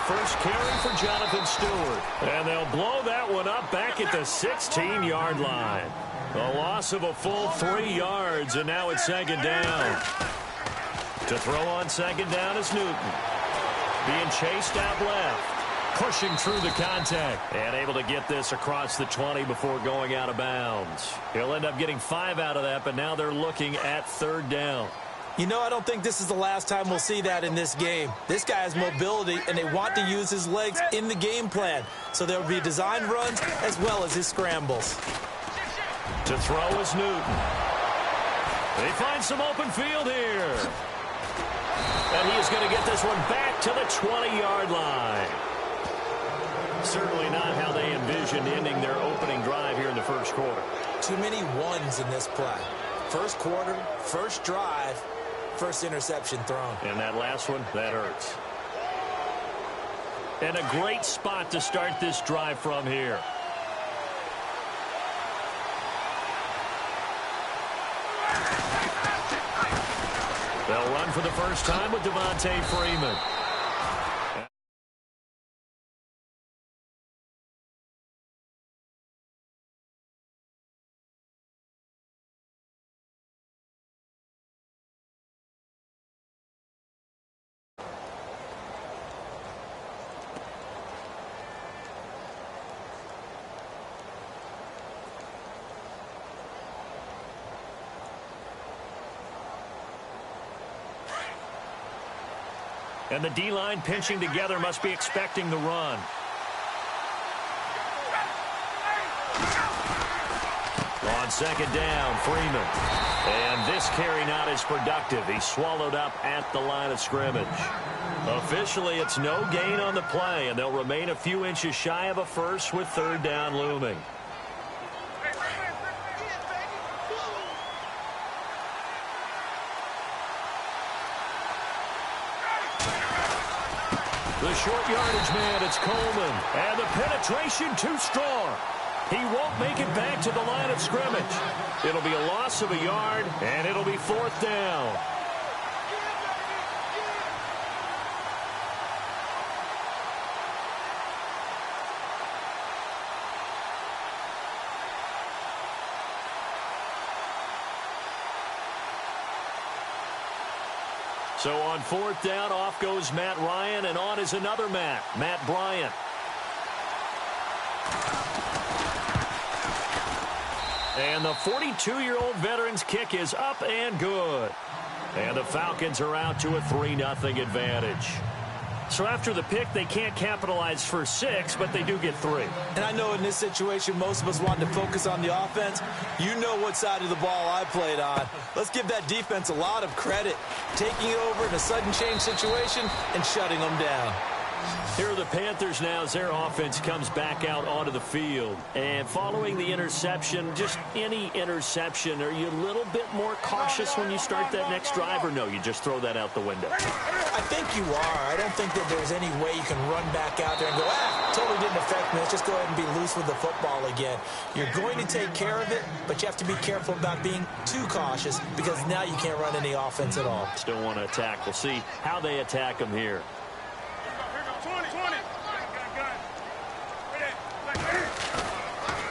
first carry for Jonathan Stewart. And they'll blow that one up back at the 16-yard line. A loss of a full 3 yards, and now it's second down. To throw on second down is Newton. Being chased out left. Pushing through the contact. And able to get this across the 20 before going out of bounds. He'll end up getting 5 out of that, but now they're looking at third down. You know, I don't think this is the last time we'll see that in this game. This guy has mobility, and they want to use his legs in the game plan. So there will be design runs as well as his scrambles. To throw is Newton. They find some open field here. And he is going to get this one back to the 20-yard line. Certainly not how they envisioned ending their opening drive here in the first quarter. Too many ones in this play. First quarter, first drive, first interception thrown. And that last one, that hurts. And a great spot to start this drive from here. They'll run for the first time with Devontae Freeman. And the D-line pinching together must be expecting the run. On second down, Freeman. And this carry not as productive. He's swallowed up at the line of scrimmage. Officially, it's no gain on the play, and they'll remain a few inches shy of a first with third down looming. The short yardage man, it's Coleman. And the penetration too strong. He won't make it back to the line of scrimmage. It'll be a loss of a yard, and it'll be fourth down. So on fourth down, off goes Matt Ryan, and on is another Matt Bryant. And the 42-year-old veteran's kick is up and good. And the Falcons are out to a 3-0 advantage. So after the pick, they can't capitalize for 6, but they do get 3. And I know in this situation, most of us want to focus on the offense. You know what side of the ball I played on. Let's give that defense a lot of credit, taking it over in a sudden change situation and shutting them down. Here are the Panthers now as their offense comes back out onto the field. And following the interception, just any interception, are you a little bit more cautious when you start that next drive, or no, you just throw that out the window? I think you are. I don't think that there's any way you can run back out there and go, totally didn't affect me. Let's just go ahead and be loose with the football again. You're going to take care of it, but you have to be careful about being too cautious because now you can't run any offense at all. Still want to attack. We'll see how they attack them here.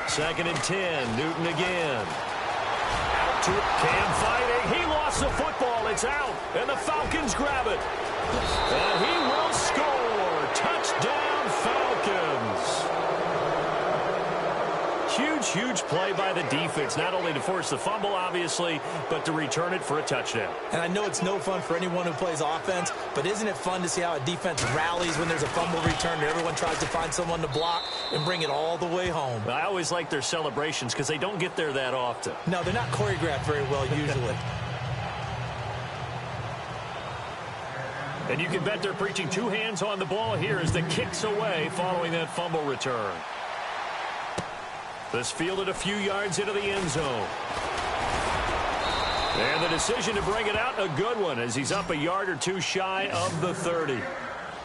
Second and 10, Newton again. Out to Cam fighting. He lost the football. It's out, and the Falcons grab it. And he will score. Touchdown, Falcons. Huge play by the defense, not only to force the fumble, obviously, but to return it for a touchdown. And I know it's no fun for anyone who plays offense, but isn't it fun to see how a defense rallies when there's a fumble return and everyone tries to find someone to block and bring it all the way home? I always like their celebrations because they don't get there that often. No, they're not choreographed very well usually. And you can bet they're preaching 2 hands on the ball here as the kick's away following that fumble return. This fielded a few yards into the end zone. And the decision to bring it out, a good one, as he's up a yard or 2 shy of the 30.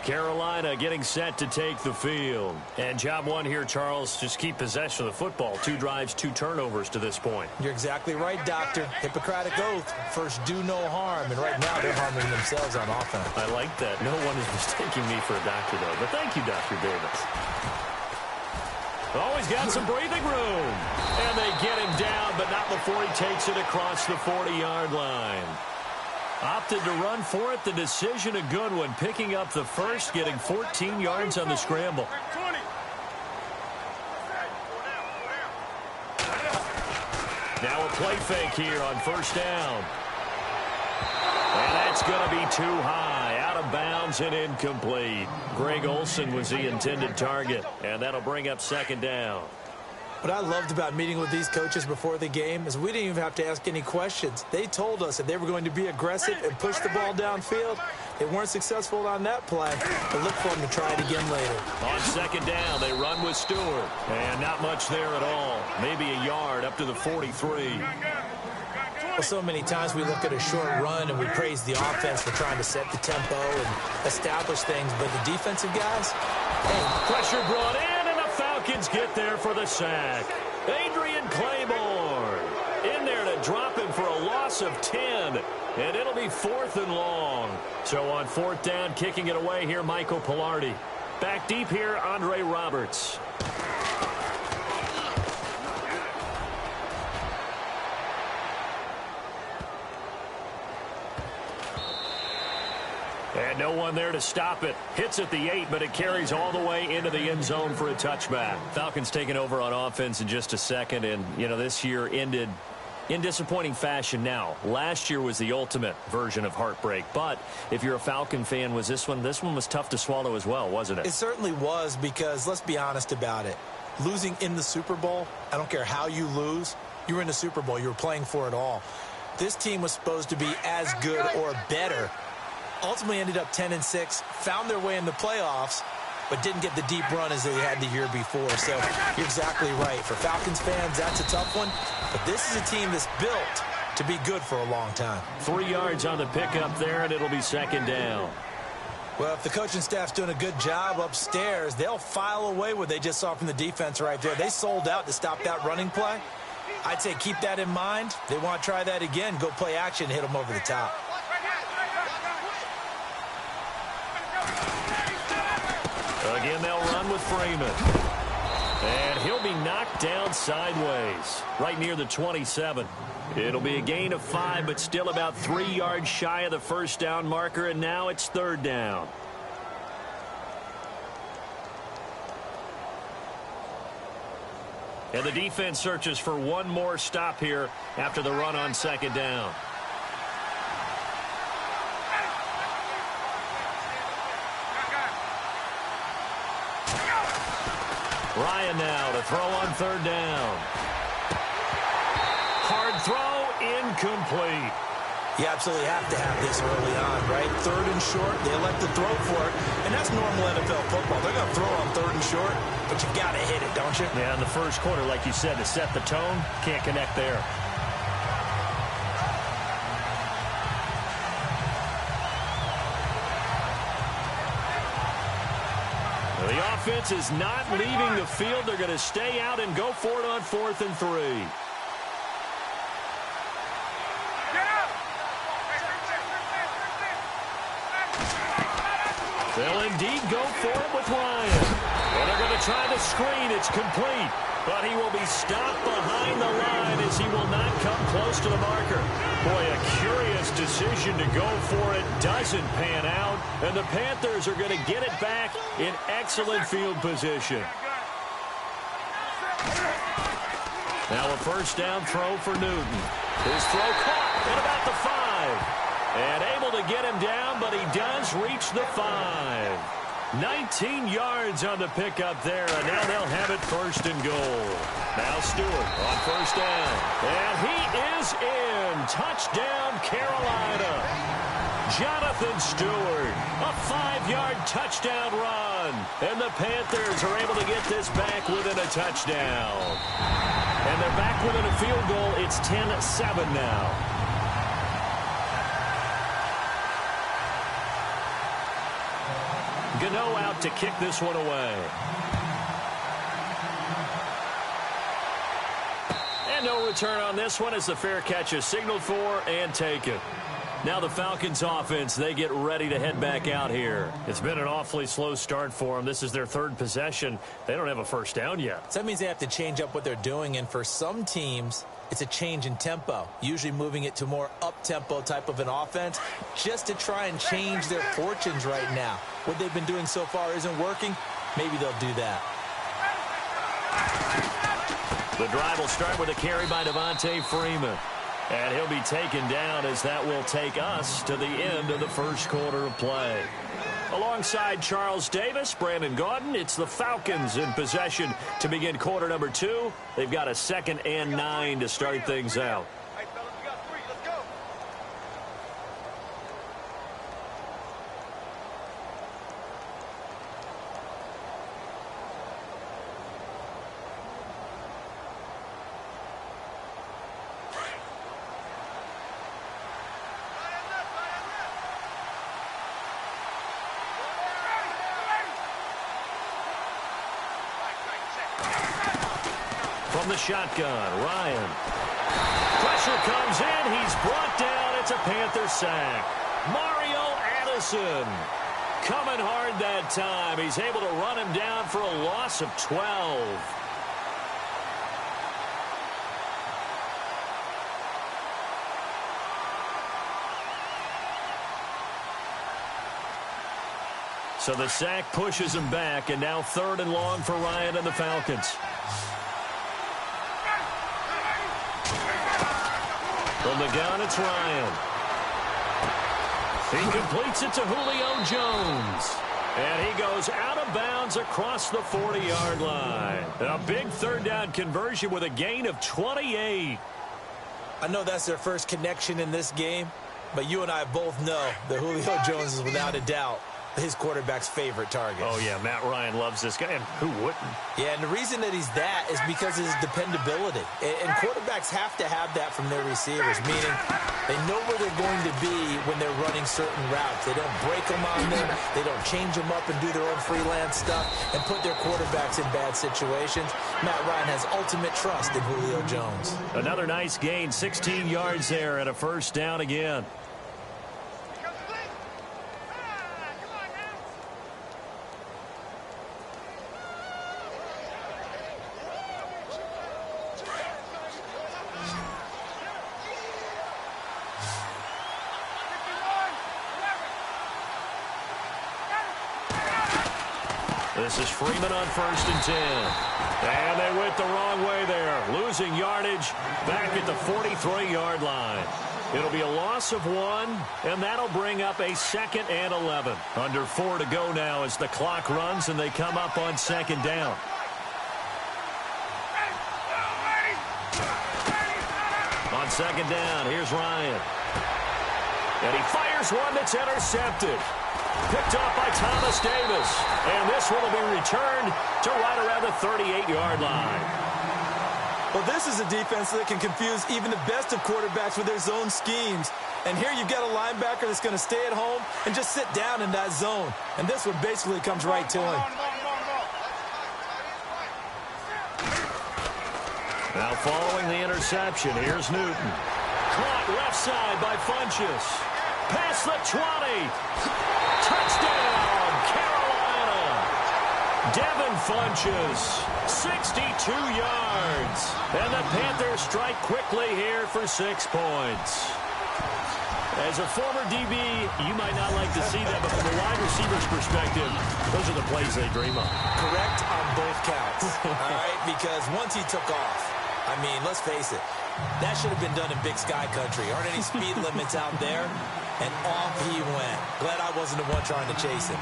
Carolina getting set to take the field. And job one here, Charles, just keep possession of the football. 2 drives, 2 turnovers to this point. You're exactly right, Doctor. Hippocratic oath. First, do no harm. And right now, they're harming themselves on offense. I like that. No one is mistaking me for a doctor, though. But thank you, Dr. Davis. Always got some breathing room. And they get him down, but not before he takes it across the 40-yard line. Opted to run for it. The decision a good one. Picking up the first, getting 14 yards on the scramble. Now a play fake here on first down. And that's going to be too high. Out of bounds and incomplete. Greg Olsen was the intended target. And that'll bring up second down. What I loved about meeting with these coaches before the game is we didn't even have to ask any questions. They told us that they were going to be aggressive and push the ball downfield. They weren't successful on that play, but look for them to try it again later. On second down, they run with Stewart. And not much there at all. Maybe a yard up to the 43. Well, so many times we look at a short run and we praise the offense for trying to set the tempo and establish things, but the defensive guys, hey. Pressure brought in, and the Falcons get there for the sack. Adrian Claiborne in there to drop him for a loss of 10, and it'll be 4th and long. So on 4th down, kicking it away here, Michael Pilardi. Back deep here, Andre Roberts. And no one there to stop it. Hits at the 8, but it carries all the way into the end zone for a touchback. Falcons taking over on offense in just a second. And, you know, this year ended in disappointing fashion now. Last year was the ultimate version of heartbreak. But if you're a Falcon fan, was this one was tough to swallow as well, wasn't it? It certainly was, because let's be honest about it. Losing in the Super Bowl, I don't care how you lose, you were in the Super Bowl. You were playing for it all. This team was supposed to be as good or better. Ultimately ended up 10-6, found their way in the playoffs, but didn't get the deep run as they had the year before. So you're exactly right. For Falcons fans, that's a tough one. But this is a team that's built to be good for a long time. 3 yards on the pickup there, and it'll be second down. Well, if the coaching staff's doing a good job upstairs, they'll file away what they just saw from the defense right there. They sold out to stop that running play. I'd say keep that in mind. They want to try that again. Go play action, hit them over the top. Again, they'll run with Freeman. And he'll be knocked down sideways, right near the 27. It'll be a gain of 5, but still about 3 yards shy of the first down marker, and now it's 3rd down. And the defense searches for one more stop here after the run on second down. Ryan now to throw on 3rd down. Hard throw, incomplete. You absolutely have to have this early on, right? 3rd and short, they elect to throw for it, and that's normal NFL football. They're going to throw on 3rd and short, but you've got to hit it, don't you? Yeah, in the first quarter, like you said, to set the tone, can't connect there. The offense is not leaving the field. They're going to stay out and go for it on 4th and 3. They'll indeed go for it with Ryan. Well, they're going to try the screen. It's complete. But he will be stopped behind the line as he will not come close to the marker. Boy, a curious decision to go for it. Doesn't pan out. And the Panthers are going to get it back in excellent field position. Now a first down throw for Newton. His throw caught at about the 5. And able to get him down, but he does reach the 5. 19 yards on the pickup there, and now they'll have it 1st and goal. Now Stewart on 1st down. And he is in. Touchdown, Carolina. Jonathan Stewart, a 5-yard touchdown run. And the Panthers are able to get this back within a touchdown. And they're back within a field goal. It's 10-7 now. Gano out to kick this one away. And no return on this one as the fair catch is signaled for and taken. Now the Falcons offense, they get ready to head back out here. It's been an awfully slow start for them. This is their third possession. They don't have a first down yet. So that means they have to change up what they're doing, and for some teams, it's a change in tempo, usually moving it to more up-tempo type of an offense just to try and change their fortunes right now. What they've been doing so far isn't working. Maybe they'll do that. The drive will start with a carry by Devontae Freeman. And he'll be taken down as that will take us to the end of the first quarter of play. Alongside Charles Davis, Brandon Gaudin, it's the Falcons in possession to begin quarter number 2. They've got a 2nd and 9 to start things out. From the shotgun, Ryan. Pressure comes in. He's brought down. It's a Panther sack. Mario Addison coming hard that time. He's able to run him down for a loss of 12. So the sack pushes him back, and now 3rd and long for Ryan and the Falcons. From the gun, it's Ryan. He completes it to Julio Jones. And he goes out of bounds across the 40-yard line. A big 3rd down conversion with a gain of 28. I know that's their first connection in this game, but you and I both know that Julio Jones is without a doubt his quarterback's favorite target. Oh, yeah, Matt Ryan loves this guy, and who wouldn't? Yeah, and the reason that he's that is because of his dependability. And quarterbacks have to have that from their receivers, meaning they know where they're going to be when they're running certain routes. They don't break them on them. They don't change them up and do their own freelance stuff and put their quarterbacks in bad situations. Matt Ryan has ultimate trust in Julio Jones. Another nice gain, 16 yards there and a 1st down again. This is Freeman on 1st and 10. And they went the wrong way there. Losing yardage back at the 43-yard line. It'll be a loss of 1, and that'll bring up a 2nd and 11. Under 4 to go now as the clock runs and they come up on 2nd down. On 2nd down, here's Ryan. And he fires one that's intercepted. Picked off by Thomas Davis. And this one will be returned to right around the 38-yard line. Well, this is a defense that can confuse even the best of quarterbacks with their zone schemes. And here you've got a linebacker that's going to stay at home and just sit down in that zone. And this one basically comes right to him. Now following the interception, here's Newton. Caught left side by Funchess. Past the 20. Touchdown, Carolina. Devin Funchess, 62 yards. And the Panthers strike quickly here for 6 points. As a former DB, you might not like to see that, but from a wide receiver's perspective, those are the plays they dream of. Correct on both counts, all right? Because once he took off, I mean, let's face it, that should have been done in Big Sky Country. Aren't any speed limits out there? And off he went. Glad I wasn't the one trying to chase him.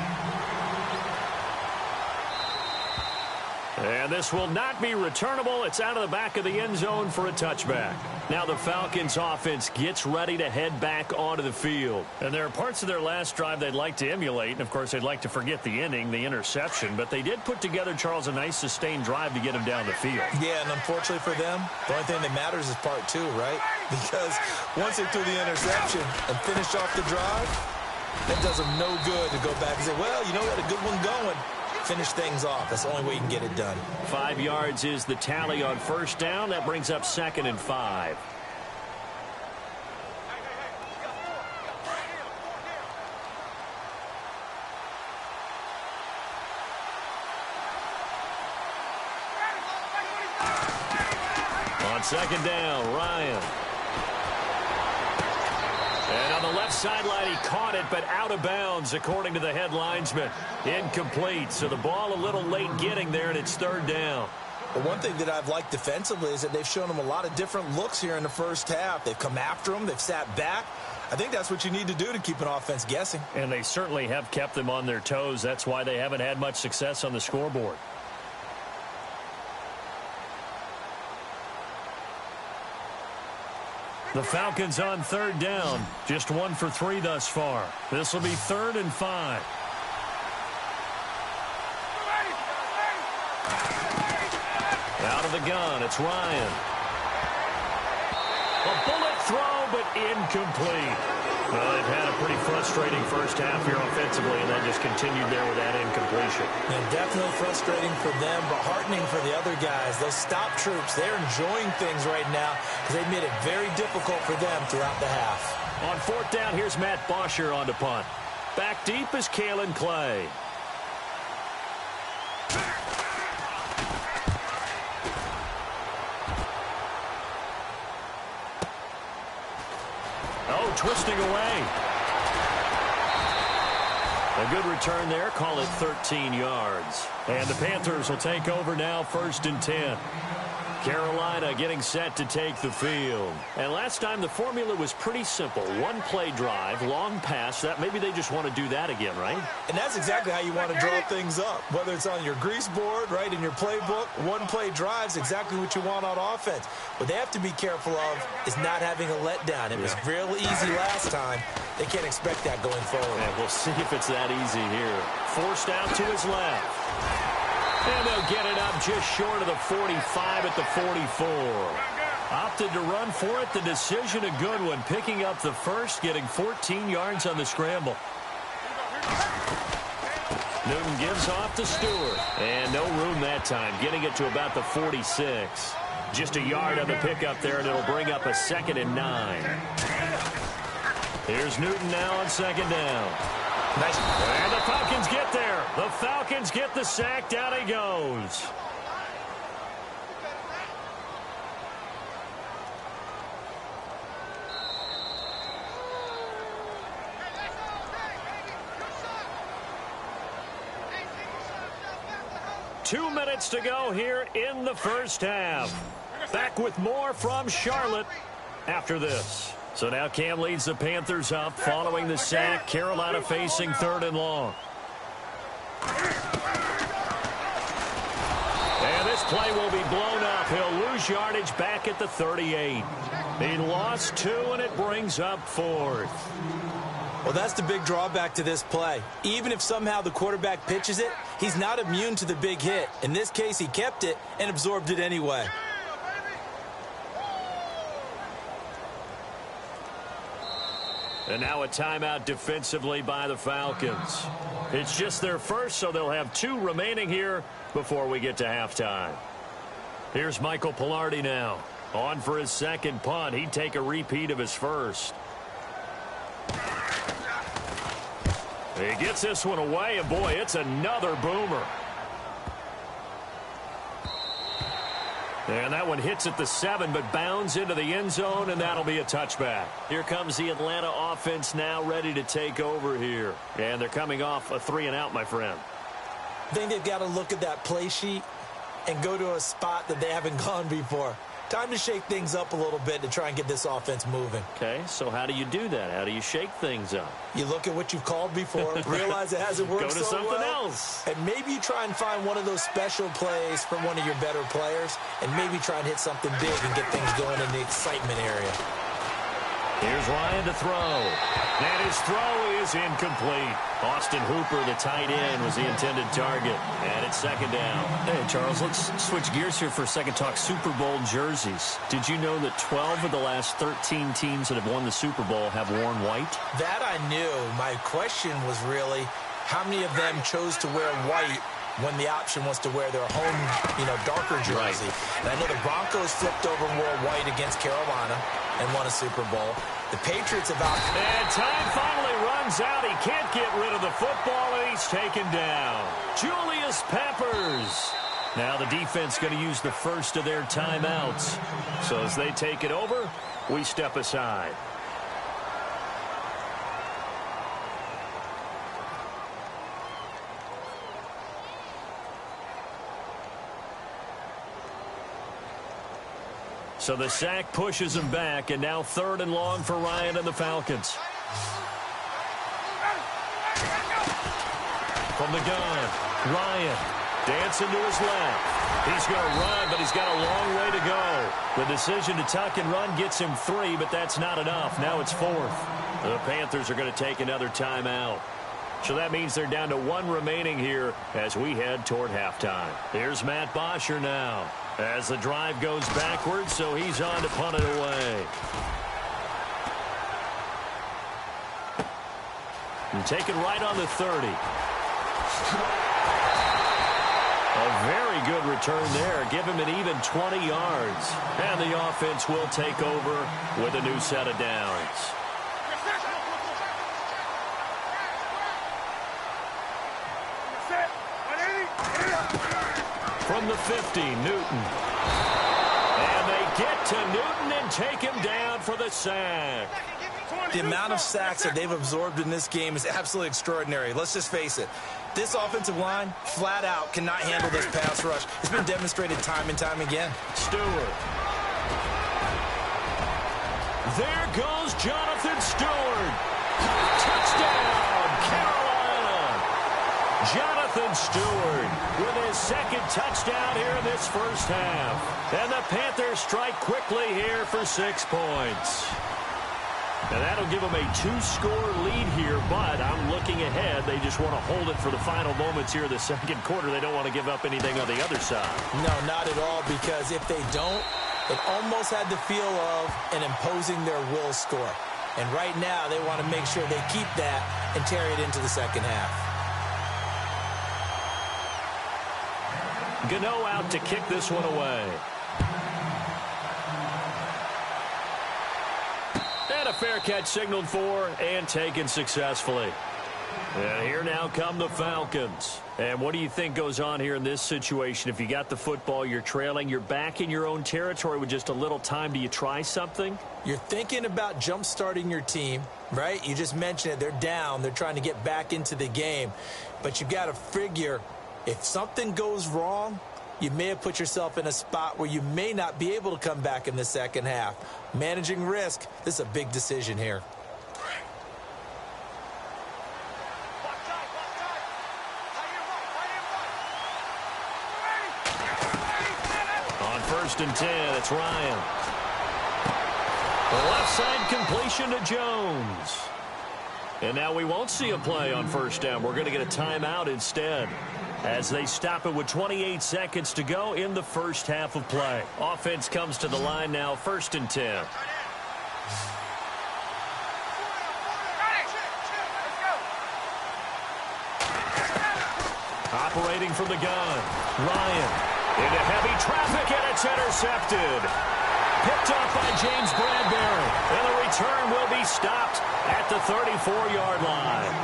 And this will not be returnable. It's out of the back of the end zone for a touchback. Now the Falcons offense gets ready to head back onto the field. And there are parts of their last drive they'd like to emulate. And, of course, they'd like to forget the ending, the interception. But they did put together, Charles, a nice sustained drive to get him down the field. Yeah, and unfortunately for them, the only thing that matters is part 2, right? Because once they threw the interception and finished off the drive, That does them no good to go back and say, well, you know, we had a good one going. Finish things off. That's the only way you can get it done. 5 yards is the tally on first down. That brings up 2nd and 5. On 2nd down, Ryan. And on the left sideline, he caught it, but out of bounds, according to the head linesman. Incomplete, so the ball a little late getting there, and it's 3rd down. Well, one thing that I've liked defensively is that they've shown them a lot of different looks here in the first half. They've come after them. They've sat back. I think that's what you need to do to keep an offense guessing. And they certainly have kept them on their toes. That's why they haven't had much success on the scoreboard. The Falcons on 3rd down. Just 1 for 3 thus far. This will be 3rd and 5. Out of the gun, it's Ryan. A bullet throw, but incomplete. Well, they've had a pretty frustrating first half here offensively, and then just continued there with that incompletion. And definitely frustrating for them, but heartening for the other guys. Those stop troops, they're enjoying things right now because they've made it very difficult for them throughout the half. On 4th down, here's Matt Bosher on to punt. Back deep is Kalen Clay. Oh, twisting away. A good return there. Call it 13 yards. And the Panthers will take over now, 1st and 10. Carolina getting set to take the field. And last time the formula was pretty simple. 1-play drive, long pass. That maybe they just want to do that again, right? And that's exactly how you want to draw things up. Whether it's on your grease board, right, in your playbook, 1-play drive's exactly what you want on offense. What they have to be careful of is not having a letdown. It was real easy last time. They can't expect that going forward. And we'll see if it's that easy here. Forced out to his left. And they'll get it up just short of the 45 at the 44. Opted to run for it. The decision a good one. Picking up the first, getting 14 yards on the scramble. Newton gives off to Stewart. And no room that time. Getting it to about the 46. Just a yard on the pickup there, and it'll bring up a 2nd and 9. Here's Newton now on 2nd down. Nice. And the Falcons get there. The Falcons get the sack. Down he goes. Two minutes to go here in the first half. Back with more from Charlotte after this. So now Cam leads the Panthers up following the sack. Carolina facing 3rd and long. And this play will be blown up. He'll lose yardage back at the 38. He lost 2, and it brings up 4th. Well, that's the big drawback to this play. Even if somehow the quarterback pitches it, he's not immune to the big hit. In this case, he kept it and absorbed it anyway. And now a timeout defensively by the Falcons. It's just their first, so they'll have 2 remaining here before we get to halftime. Here's Michael Pilardi now. On for his 2nd punt. He'd take a repeat of his first. He gets this one away, and boy, it's another boomer. And that one hits at the 7, but bounds into the end zone, and that'll be a touchback. Here comes the Atlanta offense now ready to take over here. And they're coming off a 3-and-out, my friend. I think they've got to look at that play sheet and go to a spot that they haven't gone before. Time to shake things up a little bit to try and get this offense moving. Okay, so how do you do that? How do you shake things up? You look at what you've called before, realize it hasn't worked so well. Go to something else. And maybe you try and find one of those special plays from one of your better players, and maybe try and hit something big and get things going in the excitement area. Here's Ryan to throw. And his throw is incomplete. Austin Hooper, the tight end, was the intended target. And it's second down. Hey, Charles, let's switch gears here for a second. Talk Super Bowl jerseys. Did you know that 12 of the last 13 teams that have won the Super Bowl have worn white? That I knew. My question was really, how many of them chose to wear white when the option was to wear their home, darker jersey? Right. And I know the Broncos flipped over and wore white against Carolina and won a Super Bowl. The Patriots have out. And time finally runs out. He can't get rid of the football, and he's taken down. Julius Peppers. Now the defense going to use the first of their timeouts. So as they take it over, we step aside. So the sack pushes him back, and now 3rd and long for Ryan and the Falcons. From the gun, Ryan dancing to his left. He's going to run, but he's got a long way to go. The decision to tuck and run gets him 3, but that's not enough. Now it's 4th. The Panthers are going to take another timeout. So that means they're down to 1 remaining here as we head toward halftime. Here's Matt Bosher now as the drive goes backwards, so he's on to punt it away. And taken right on the 30. A very good return there. Give him an even 20 yards. And the offense will take over with a new set of downs. From the 50, Newton. And they get to Newton and take him down for the sack. The amount of sacks that they've absorbed in this game is absolutely extraordinary. Let's just face it. This offensive line, flat out, cannot handle this pass rush. It's been demonstrated time and time again. Stewart. There goes Jonathan Stewart. Touchdown, Carolina. Jonathan Stewart with his 2nd touchdown here in this first half. And the Panthers strike quickly here for 6 points. And that'll give them a 2-score lead here, but I'm looking ahead. They just want to hold it for the final moments here in the 2nd quarter. They don't want to give up anything on the other side. No, not at all, because if they don't, it almost had the feel of an imposing their will score. And right now, they want to make sure they keep that and carry it into the 2nd half. Gano out to kick this one away. And a fair catch signaled for and taken successfully. And here now come the Falcons. And what do you think goes on here in this situation? If you got the football, you're trailing, you're back in your own territory with just a little time. Do you try something? You're thinking about jump-starting your team, right? You just mentioned it. They're down. They're trying to get back into the game. But you got to figure, if something goes wrong, you may have put yourself in a spot where you may not be able to come back in the 2nd half. Managing risk, this is a big decision here. On 1st and 10, it's Ryan. The left side completion to Jones. And now we won't see a play on 1st down. We're going to get a timeout instead, as they stop it with 28 seconds to go in the first half of play. Offense comes to the line now, 1st and 10. Operating from the gun, Ryan into heavy traffic, and it's intercepted. Picked off by James Bradbury, and the return will be stopped at the 34-yard line.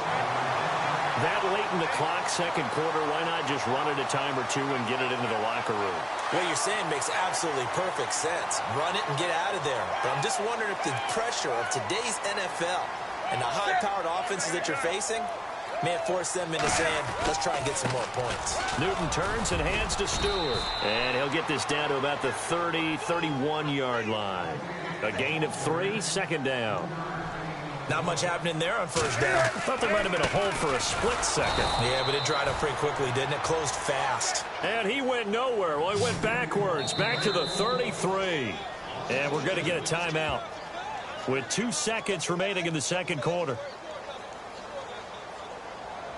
That late in the clock, 2nd quarter, why not just run it a time or two and get it into the locker room? What you're saying makes absolutely perfect sense. Run it and get out of there. But I'm just wondering if the pressure of today's NFL and the high-powered offenses that you're facing may have forced them into saying, let's try and get some more points. Newton turns and hands to Stewart. And he'll get this down to about the 30, 31-yard line. A gain of 3, 2nd down. Not much happening there on 1st down. I thought there might have been a hole for a split second. Yeah, but it dried up pretty quickly, didn't it? Closed fast. And he went nowhere. Well, he went backwards, back to the 33. And we're going to get a timeout. with 2 seconds remaining in the second quarter.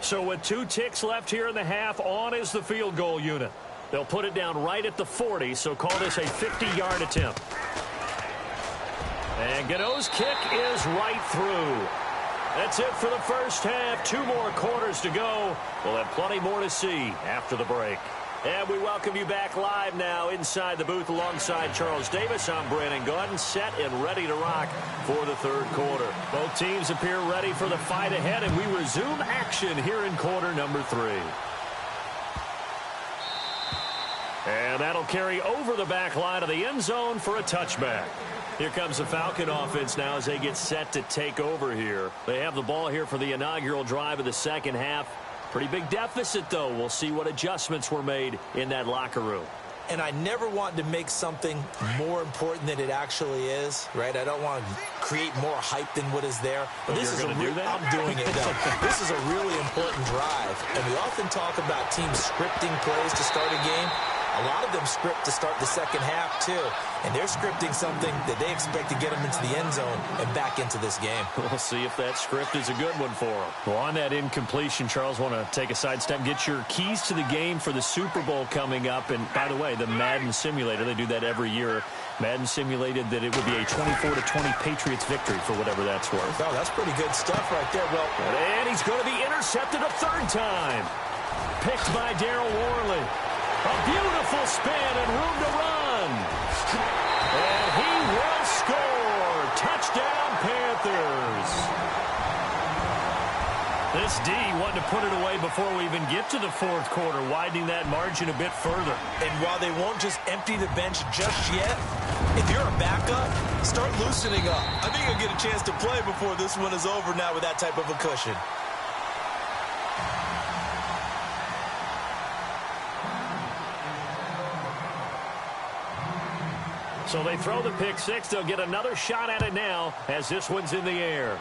So with 2 ticks left here in the half, on is the field goal unit. They'll put it down right at the 40, so call this a 50-yard attempt. And Gano's kick is right through. That's it for the first half. 2 more quarters to go. We'll have plenty more to see after the break. And we welcome you back live now inside the booth alongside Charles Davis. I'm Brandon Gaudin, set and ready to rock for the third quarter. Both teams appear ready for the fight ahead, and we resume action here in quarter number 3. And that'll carry over the back line of the end zone for a touchback. Here comes the Falcon offense now as they get set to take over here. They have the ball here for the inaugural drive of the second half. Pretty big deficit, though. We'll see what adjustments were made in that locker room. And I never want to make something more important than it actually is, right? I don't want to create more hype than what is there. But this is I'm doing it, though. This is a really important drive. And we often talk about teams scripting plays to start a game. A lot of them script to start the second half, too. And they're scripting something that they expect to get them into the end zone and back into this game. We'll see if that script is a good one for them. Well, on that incompletion, Charles, want to take a sidestep, get your keys to the game for the Super Bowl coming up. And, by the way, the Madden simulator, they do that every year. Madden simulated that it would be a 24-20 Patriots victory for whatever that's worth. Oh, that's pretty good stuff right there. Well, and he's going to be intercepted a third time. Picked by Darryl Worley. A beautiful spin and room to run. And he will score. Touchdown, Panthers. This D wanted to put it away before we even get to the fourth quarter, widening that margin a bit further. And while they won't just empty the bench just yet, if you're a backup, start loosening up. I think you'll get a chance to play before this one is over now with that type of a cushion. So they throw the pick six. They'll get another shot at it now as this one's in the air.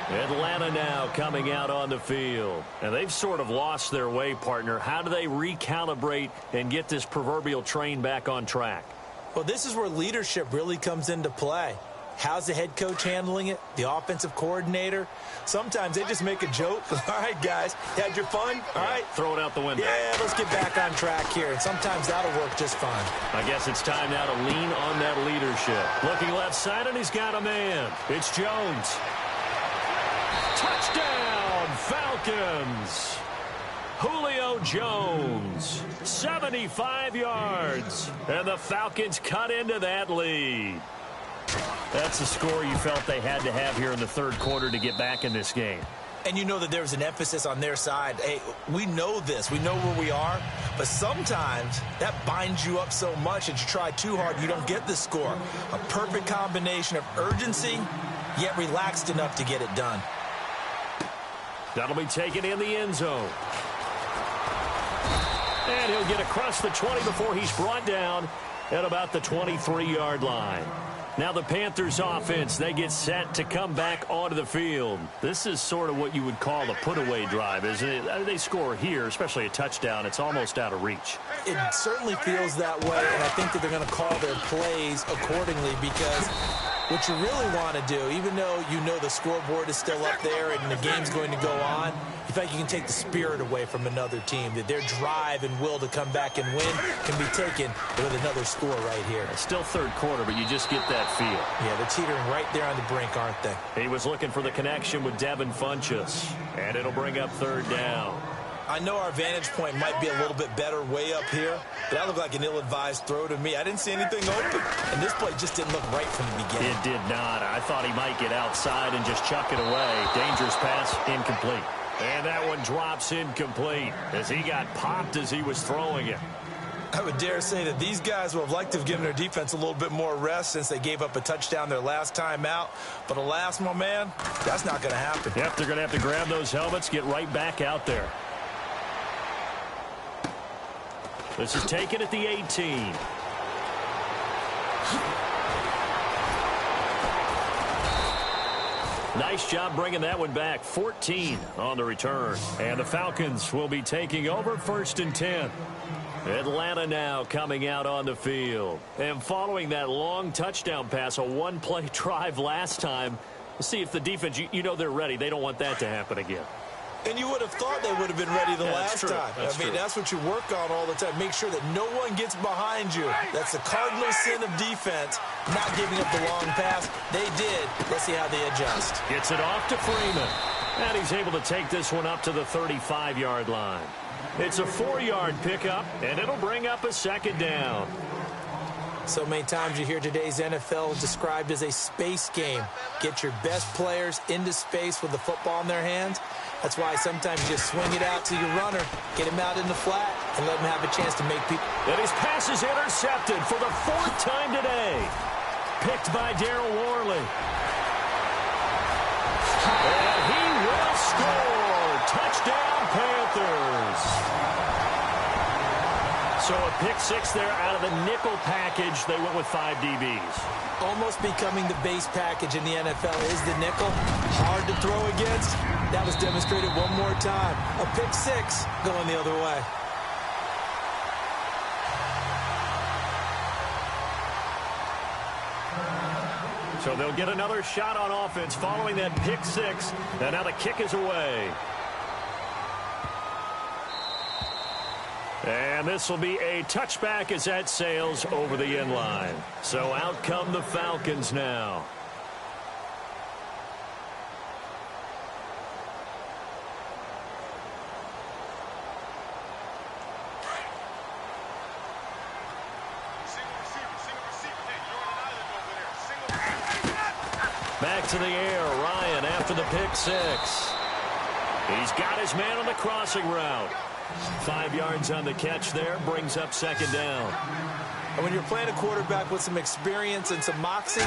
Atlanta now coming out on the field. And they've sort of lost their way, partner. How do they recalibrate and get this proverbial train back on track? Well, this is where leadership really comes into play. How's the head coach handling it? The offensive coordinator? Sometimes they just make a joke. All right, guys, you had your fun? All right. Throw it out the window. Yeah, let's get back on track here. And sometimes that'll work just fine. I guess it's time now to lean on that leadership. Looking left side, and he's got a man. It's Jones. Touchdown, Falcons. Julio Jones, 75 yards. And the Falcons cut into that lead. That's the score you felt they had to have here in the third quarter to get back in this game. And you know that there's an emphasis on their side. Hey, we know this. We know where we are. But sometimes that binds you up so much that you try too hard, you don't get the score. A perfect combination of urgency, yet relaxed enough to get it done. That'll be taken in the end zone. And he'll get across the 20 before he's brought down at about the 23-yard line. Now the Panthers offense, they get set to come back onto the field. This is sort of what you would call a put-away drive, isn't it? They score here, especially a touchdown. It's almost out of reach. It certainly feels that way, and I think that they're going to call their plays accordingly because what you really want to do, even though you know the scoreboard is still up there and the game's going to go on, you feel like you can take the spirit away from another team, that their drive and will to come back and win can be taken with another score right here. It's still third quarter, but you just get that feel. Yeah, they're teetering right there on the brink, aren't they? He was looking for the connection with Devin Funchess, and it'll bring up third down. I know our vantage point might be a little bit better way up here, but that looked like an ill-advised throw to me. I didn't see anything open, and this play just didn't look right from the beginning. It did not. I thought he might get outside and just chuck it away. Dangerous pass, incomplete. And that one drops incomplete as he got popped as he was throwing it. I would dare say that these guys would have liked to have given their defense a little bit more rest since they gave up a touchdown their last time out. But alas, my man, that's not going to happen. Yep, they're going to have to grab those helmets, get right back out there. This is taken at the 18. Nice job bringing that one back. 14 on the return. And the Falcons will be taking over 1st and 10. Atlanta now coming out on the field. And following that long touchdown pass, a one-play drive last time, let's see if the defense, you know they're ready. They don't want that to happen again. And you would have thought they would have been ready the last time. That's true. That's what you work on all the time. Make sure that no one gets behind you. That's the cardinal sin of defense, not giving up the long pass. They did. Let's see how they adjust. Gets it off to Freeman. And he's able to take this one up to the 35-yard line. It's a 4-yard pickup, and it'll bring up a 2nd down. So many times you hear today's NFL described as a space game. Get your best players into space with the football in their hands. That's why sometimes you just swing it out to your runner, get him out in the flat, and let him have a chance to make people. And his pass is intercepted for the 4th time today. Picked by Darryl Worley. And he will score. Touchdown, Panthers. So a pick 6 there out of the nickel package. They went with 5 DBs. Almost becoming the base package in the NFL is the nickel. Hard to throw against. That was demonstrated one more time. A pick 6 going the other way. So they'll get another shot on offense following that pick 6. And now the kick is away. And this will be a touchback as that sails over the end line. So out come the Falcons now. Back to the air, Ryan after the pick 6. He's got his man on the crossing route. 5 yards on the catch there, brings up 2nd down. And when you're playing a quarterback with some experience and some moxie,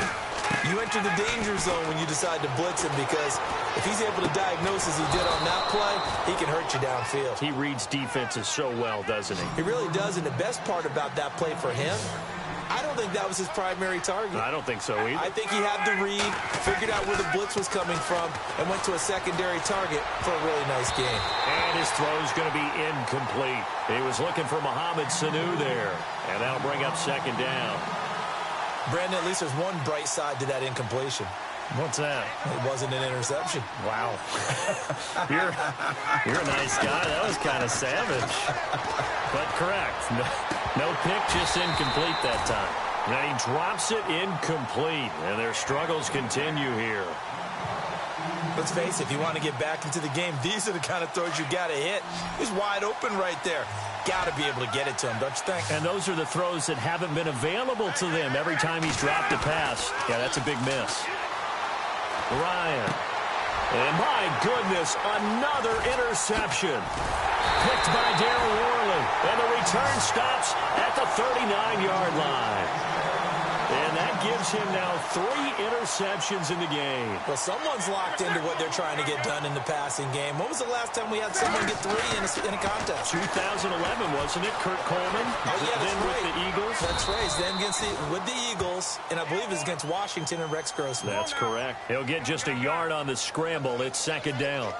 you enter the danger zone when you decide to blitz him, because if he's able to diagnose as he did on that play, he can hurt you downfield. He reads defenses so well, doesn't he? He really does, and the best part about that play for him, I don't think that was his primary target. I don't think so either. I think he had the read, figured out where the blitz was coming from, and went to a secondary target for a really nice game. And his throw's going to be incomplete. He was looking for Mohamed Sanu there, and that'll bring up 2nd down. Brandon, at least there's one bright side to that incompletion. What's that? It wasn't an interception. Wow. You're a nice guy. That was kind of savage. But correct. No pick, just incomplete that time. And he drops it incomplete, and their struggles continue here. Let's face it, if you want to get back into the game, these are the kind of throws you got to hit. He's wide open right there. Got to be able to get it to him, don't you think? And those are the throws that haven't been available to them every time he's dropped a pass. Yeah, that's a big miss. Ryan. And my goodness, another interception. Picked by Darryl Worley. And the return stops at the 39-yard line. And that gives him now 3 interceptions in the game. Well, someone's locked into what they're trying to get done in the passing game. When was the last time we had someone get 3 in a contest? 2011, wasn't it? Kurt Coleman. Oh, yeah, that's then right. with the Eagles. That's right. Then with the Eagles, and I believe it's against Washington and Rex Grossman. That's correct. He'll get just a yard on the scramble. It's 2nd down.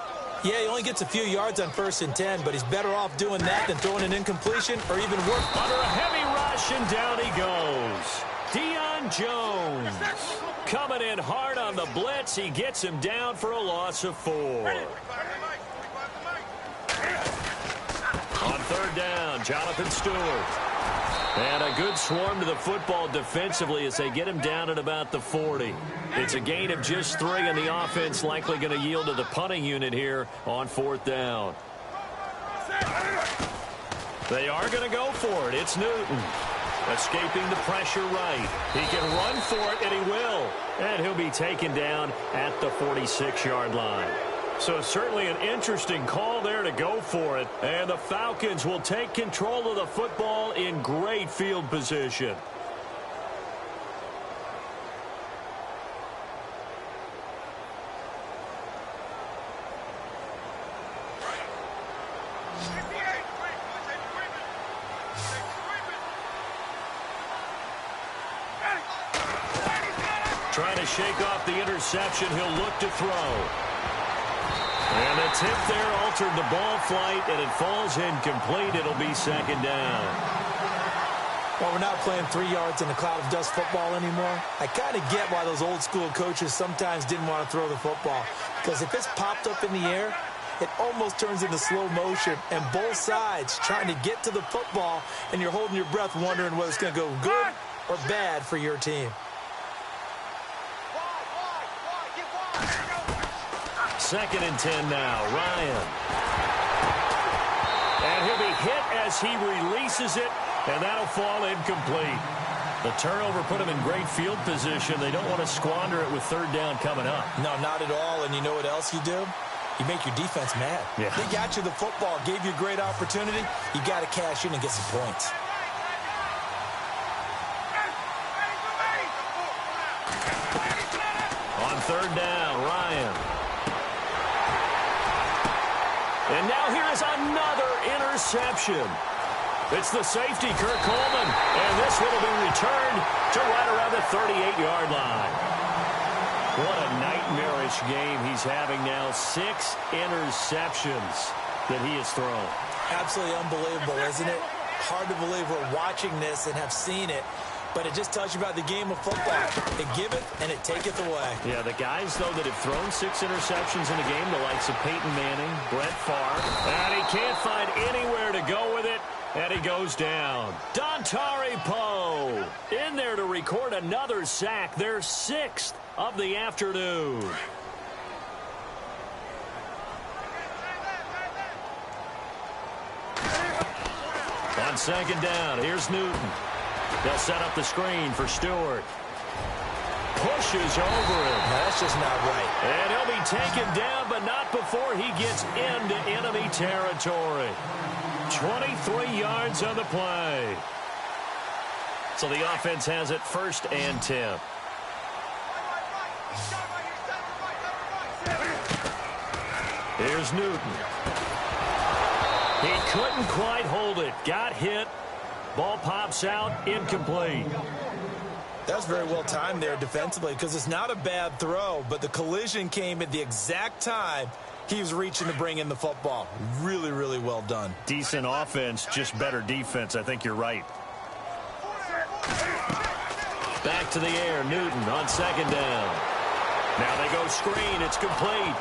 Yeah, he only gets a few yards on 1st and 10, but he's better off doing that than throwing an incompletion, or even worse. Under a heavy rush, and down he goes. Deion Jones coming in hard on the blitz. He gets him down for a loss of 4. On 3rd down, Jonathan Stewart. And a good swarm to the football defensively as they get him down at about the 40. It's a gain of just 3, and the offense likely going to yield to the punting unit here on 4th down. They are going to go for it. It's Newton. Escaping the pressure right. He can run for it, and he will. And he'll be taken down at the 46-yard line. So certainly an interesting call there to go for it. And the Falcons will take control of the football in great field position. Trying to shake off the interception. He'll look to throw. And the tip there altered the ball flight, and it falls incomplete. It'll be second down. Well, we're not playing 3 yards in a cloud of dust football anymore. I kind of get why those old school coaches sometimes didn't want to throw the football. Because if it's popped up in the air, it almost turns into slow motion. And both sides trying to get to the football, and you're holding your breath wondering whether it's going to go good or bad for your team. Second and 10 now. Ryan. And he'll be hit as he releases it, and that'll fall incomplete. The turnover put him in great field position. They don't want to squander it with third down coming up. No, not at all. And you know what else you do? You make your defense mad. Yeah. They got you the football, gave you a great opportunity. You got to cash in and get some points. On third down, Ryan. And now here is another interception. It's the safety, Kurt Coleman. And this one will be returned to right around the 38-yard line. What a nightmarish game he's having now. 6 interceptions that he has thrown. Absolutely unbelievable, isn't it? Hard to believe we're watching this and have seen it. But it just tells you about the game of football. It giveth and it taketh away. Yeah, the guys, though, that have thrown 6 interceptions in a game, the likes of Peyton Manning, Brett Favre, and he can't find anywhere to go with it, and he goes down. Dontari Poe in there to record another sack, their 6th of the afternoon. On second down, here's Newton. They'll set up the screen for Stewart. Pushes over him. No, that's just not right. And he'll be taken down, but not before he gets into enemy territory. 23 yards on the play. So the offense has it 1st and 10. Here's Newton. He couldn't quite hold it. Got hit. Ball pops out, incomplete. That's very well timed there defensively because it's not a bad throw, but the collision came at the exact time he was reaching to bring in the football. Really, really well done. Decent offense, just better defense. I think you're right. Back to the air, Newton on second down. Now they go screen, it's complete.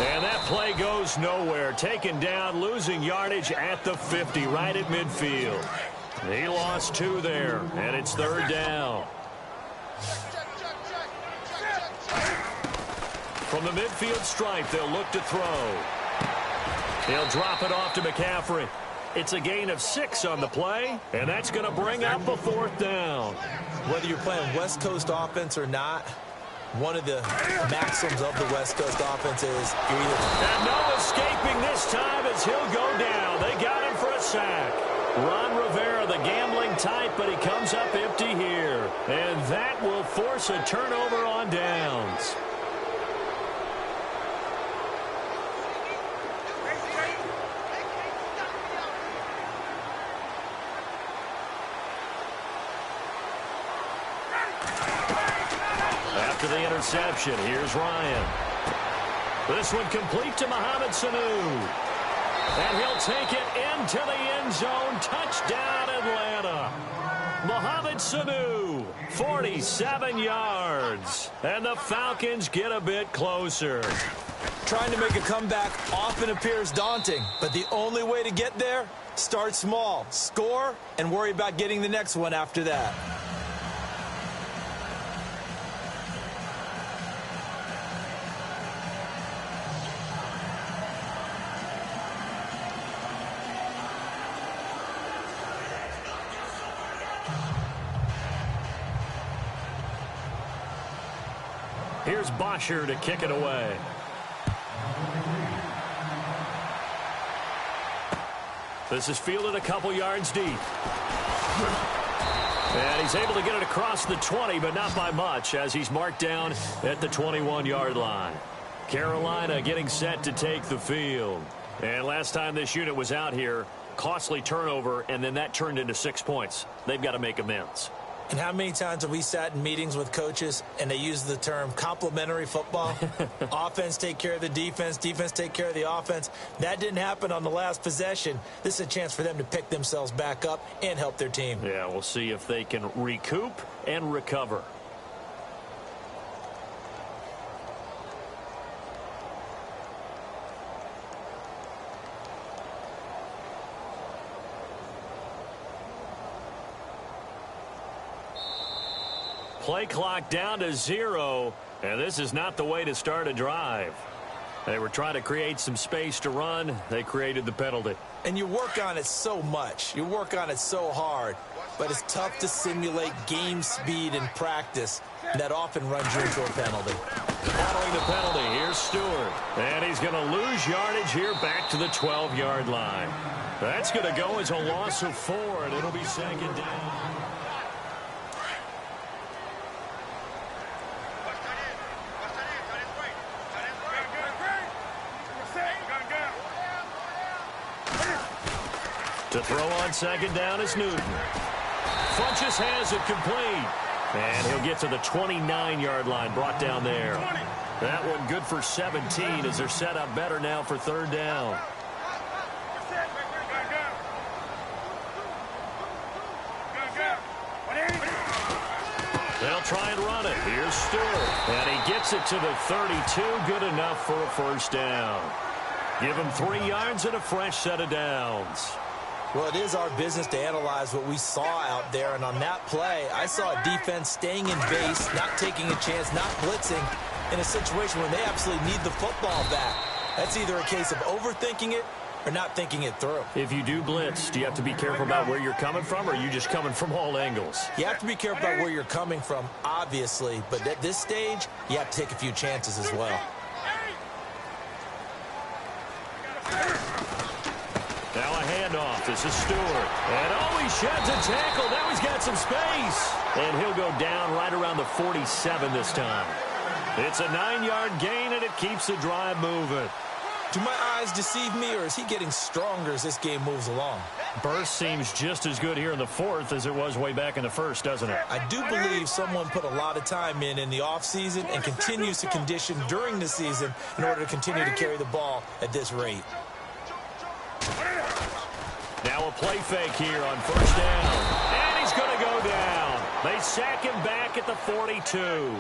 And that play goes nowhere. Taken down, losing yardage at the 50, right at midfield. He lost 2 there, and it's third down. From the midfield stripe, they'll look to throw. He'll drop it off to McCaffrey. It's a gain of 6 on the play, and that's going to bring up a 4th down. Whether you're playing West Coast offense or not, one of the maxims of the West Coast offense is you're either... And no escaping this time as he'll go down. They got him for a sack. Ron Rivera, the gambling type, but he comes up empty here. And that will force a turnover on downs. After the interception, here's Ryan. This one complete to Mohamed Sanu. And he'll take it into the end zone. Touchdown, Atlanta. Mohamed Sanu, 47 yards. And the Falcons get a bit closer. Trying to make a comeback often appears daunting, but the only way to get there, start small, score, and worry about getting the next one after that. Here's Bosher to kick it away. This is fielded a couple yards deep. And he's able to get it across the 20, but not by much, as he's marked down at the 21-yard line. Carolina getting set to take the field. And last time this unit was out here, costly turnover, and then that turned into 6 points. They've got to make amends. And how many times have we sat in meetings with coaches and they use the term complementary football? Offense take care of the defense, defense take care of the offense. That didn't happen on the last possession. This is a chance for them to pick themselves back up and help their team. Yeah, we'll see if they can recoup and recover. Play clock down to 0, and this is not the way to start a drive. They were trying to create some space to run. They created the penalty. And you work on it so much. You work on it so hard. But it's tough to simulate game speed in practice. That often runs you into a penalty. Following the penalty, here's Stewart. And he's going to lose yardage here back to the 12-yard line. That's going to go as a loss of 4, and it'll be second down. To throw on second down is Newton. Funchess has it complete. And he'll get to the 29-yard line, brought down there. That one good for 17 as they're set up better now for third down. They'll try and run it. Here's Stewart. And he gets it to the 32. Good enough for a first down. Give him 3 yards and a fresh set of downs. Well, it is our business to analyze what we saw out there, and on that play, I saw a defense staying in base, not taking a chance, not blitzing, in a situation where they absolutely need the football back. That's either a case of overthinking it or not thinking it through. If you do blitz, do you have to be careful about where you're coming from, or are you just coming from all angles? You have to be careful about where you're coming from, obviously, but at this stage, you have to take a few chances as well. Now a handoff. This is Stewart. And he sheds a tackle. Now he's got some space. And he'll go down right around the 47 this time. It's a 9-yard gain, and it keeps the drive moving. Do my eyes deceive me, or is he getting stronger as this game moves along? Burst seems just as good here in the fourth as it was way back in the first, doesn't it? I do believe someone put a lot of time in the offseason and continues to condition during the season in order to continue to carry the ball at this rate. Now a play fake here on first down. And he's going to go down. They sack him back at the 42.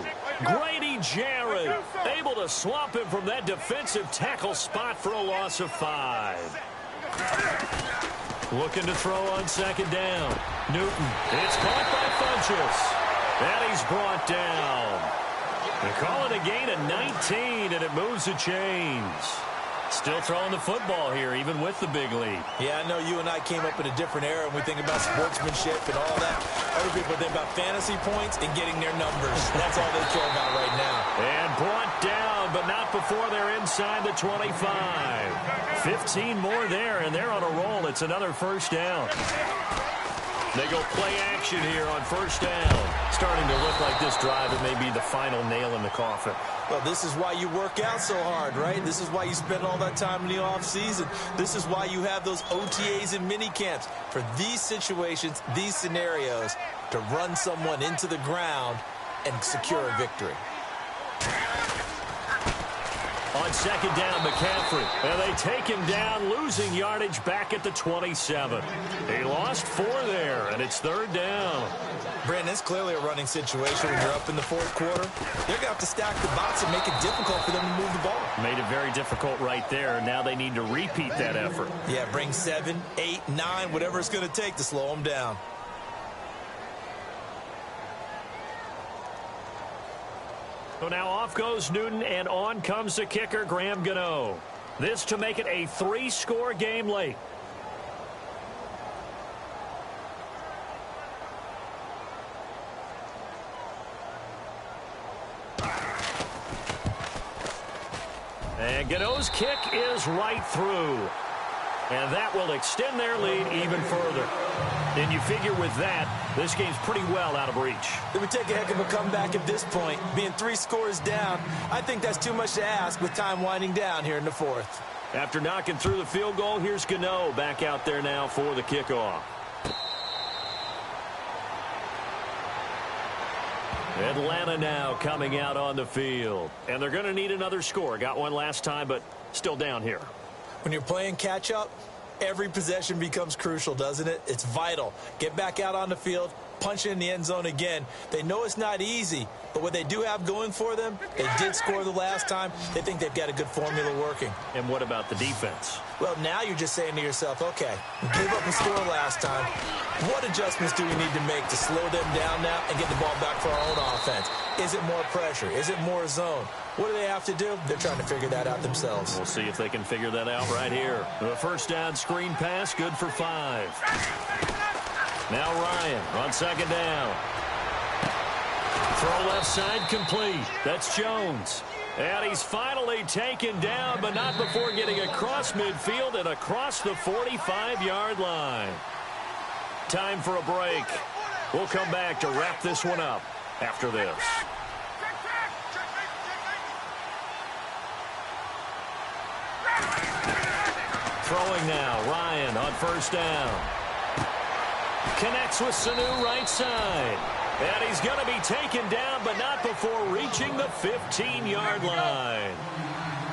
Grady Jarrett able to swamp him from that defensive tackle spot for a loss of 5. Looking to throw on second down. Newton. It's caught by Funchess. And he's brought down. They call it a gain of 19, and it moves the chains. Still throwing the football here, even with the big lead. Yeah, I know you and I came up in a different era when we think about sportsmanship and all that. Other people think about fantasy points and getting their numbers. That's all they care about right now. And brought down, but not before they're inside the 25. 15 more there, and they're on a roll. It's another first down. They go play action here on first down. Starting to look like this drive, it may be the final nail in the coffin. Well, this is why you work out so hard, right? This is why you spend all that time in the offseason. This is why you have those OTAs and mini camps for these situations, these scenarios, to run someone into the ground and secure a victory. On second down, McCaffrey. And they take him down, losing yardage back at the 27. He lost 4 there, and it's third down. Brandon, it's clearly a running situation when you're up in the fourth quarter. They're going to have to stack the box and make it difficult for them to move the ball. Made it very difficult right there, and now they need to repeat that effort. Yeah, bring 7, 8, 9, whatever it's going to take to slow them down. So now off goes Newton, and on comes the kicker, Graham Gano. This to make it a 3-score game late. And Gano's kick is right through. And that will extend their lead even further. And you figure with that, this game's pretty well out of reach. It would take a heck of a comeback at this point. Being 3 scores down, I think that's too much to ask with time winding down here in the fourth. After knocking through the field goal, here's Gano back out there now for the kickoff. Atlanta now coming out on the field. And they're going to need another score. Got one last time, but still down here. When you're playing catch-up, every possession becomes crucial, doesn't it? It's vital. Get back out on the field, punch it in the end zone again. They know it's not easy, but what they do have going for them, they did score the last time. They think they've got a good formula working. And what about the defense? Well, now you're just saying to yourself, okay, we gave up a score last time. What adjustments do we need to make to slow them down now and get the ball back for our own offense? Is it more pressure? Is it more zone? What do they have to do? They're trying to figure that out themselves. We'll see if they can figure that out right here. The first down screen pass, good for 5. Now Ryan on second down. Throw left side complete. That's Jones. And he's finally taken down, but not before getting across midfield and across the 45-yard line. Time for a break. We'll come back to wrap this one up after this. Throwing now, Ryan on first down. Connects with Sanu right side. And he's going to be taken down, but not before reaching the 15-yard line.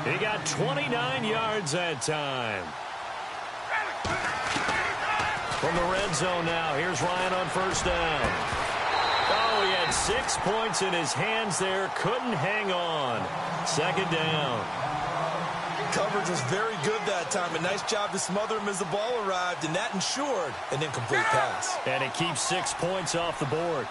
He got 29 yards that time. From the red zone now, here's Ryan on first down. Oh, he had 6 points in his hands there. Couldn't hang on. Second down. Coverage was very good that time. A nice job to smother him as the ball arrived, and that ensured an incomplete pass. And it keeps 6 points off the board.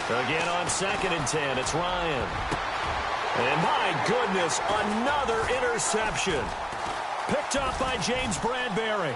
Again on 2nd and 10, it's Ryan. And my goodness, another interception. Picked up by James Bradbury.